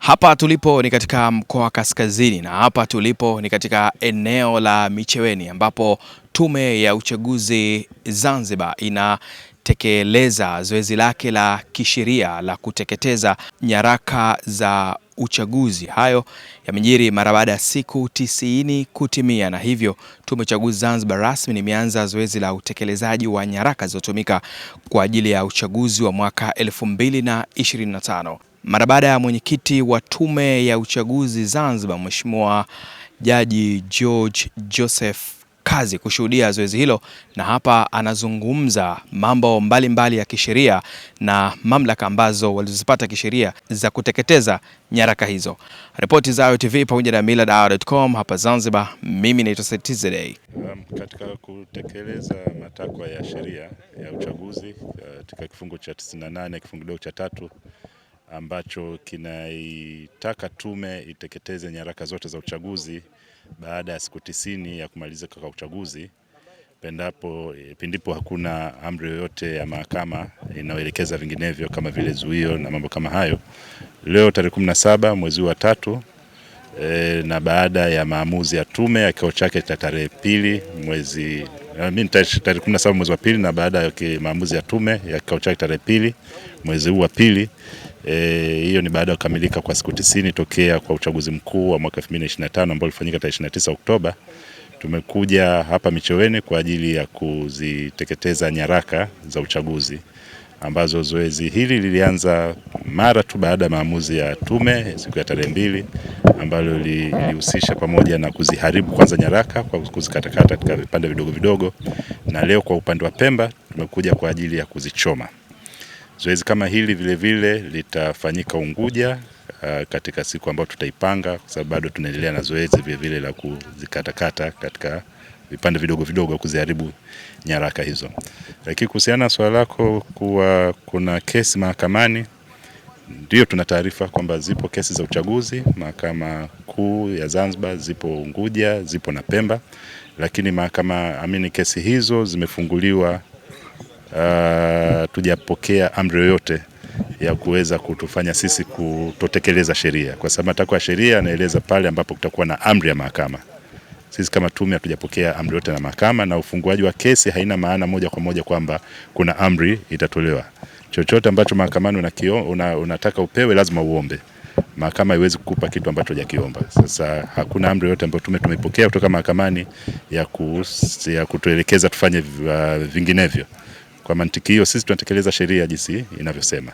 Hapa tulipo ni katika mkoa wa Kaskazini na hapa tulipo ni katika eneo la Micheweni ambapo Tume ya Uchaguzi Zanzibar inatekeleza zoezi lake la kisheria la kuteketeza nyaraka za uchaguzi. Hayo yamejiri mara baada ya siku 90 kutimia, na hivyo Tume ya Uchaguzi Zanzibar rasmi imeanza zoezi la utekelezaji wa nyaraka zilizotumika kwa ajili ya uchaguzi wa mwaka 2025. Mara baada ya mwenyekiti wa Tume ya Uchaguzi Zanzibar Mheshimiwa Jaji George Joseph Kazi kushuhudia zoezi hilo, na hapa anazungumza mambo mbalimbali ya kisheria na mamlaka ambazo walizipata kisheria za kuteketeza nyaraka hizo. Ripoti za Ayo TV pamoja na millardayo.com hapa Zanzibar, mimi naitwa Setizedei. Katika kutekeleza matakwa ya sheria ya uchaguzi katika kifungu cha 98 kifungu kidogo cha 3 ambacho kinaitaka tume iteketeze nyaraka zote za uchaguzi baada ya siku 90 ya kumalizika kwa uchaguzi pindipo hakuna amri yoyote ya mahakama inayoelekeza vinginevyo kama vile zuio na mambo kama hayo. Leo tarehe 17 mwezi wa 3 na baada ya maamuzi ya tume ya kikao chake cha tarehe 2 tarehe 17 mwezi wa 2 na baada ya maamuzi ya tume ya kikao chake tarehe 2 mwezi huu wa 2, hiyo ni baada ya kukamilika kwa siku 90 tokea kwa uchaguzi mkuu wa mwaka 2025 ambao ulifanyika tarehe 29 Oktoba. Tumekuja hapa Micheweni kwa ajili ya kuziteketeza nyaraka za uchaguzi ambazo zoezi hili lilianza mara tu baada ya maamuzi ya tume siku ya tarehe 2, ambalo lilihusisha pamoja na kuziharibu kwanza nyaraka kwa kuzikatakata katika vipande vidogo vidogo, na leo kwa upande wa Pemba tumekuja kwa ajili ya kuzichoma. Zoezi kama hili vile vile litafanyika Unguja katika siku ambayo tutaipanga, kwa sababu bado tunaendelea na zoezi vile vile la kuzikatakata katika vipande vidogo vidogo kuziharibu nyaraka hizo. Lakini kuhusiana na swali lako kuwa kuna kesi mahakamani, ndio tuna taarifa kwamba zipo kesi za uchaguzi Mahakama Kuu ya Zanzibar, zipo Unguja, zipo na Pemba, lakini kesi hizo zimefunguliwa, tujapokea amri yoyote ya kuweza kutufanya sisi kutotekeleza sheria, kwa sababu matakwa ya sheria yanaeleza pale ambapo kutakuwa na amri ya mahakama. Sisi kama tume hatujapokea amri yote na mahakama, na ufunguaji wa kesi haina maana moja kwa moja kwamba kuna amri itatolewa. Chochote ambacho mahakamani unataka upewe lazima uombe. Mahakama haiwezi kukupa kitu ambacho hujakiomba. Sasa hakuna amri yote ambayo tumepokea kutoka mahakamani ya kutuelekeza tufanye vinginevyo. Kwa mantiki hiyo sisi tunatekeleza sheria jinsi inavyosema.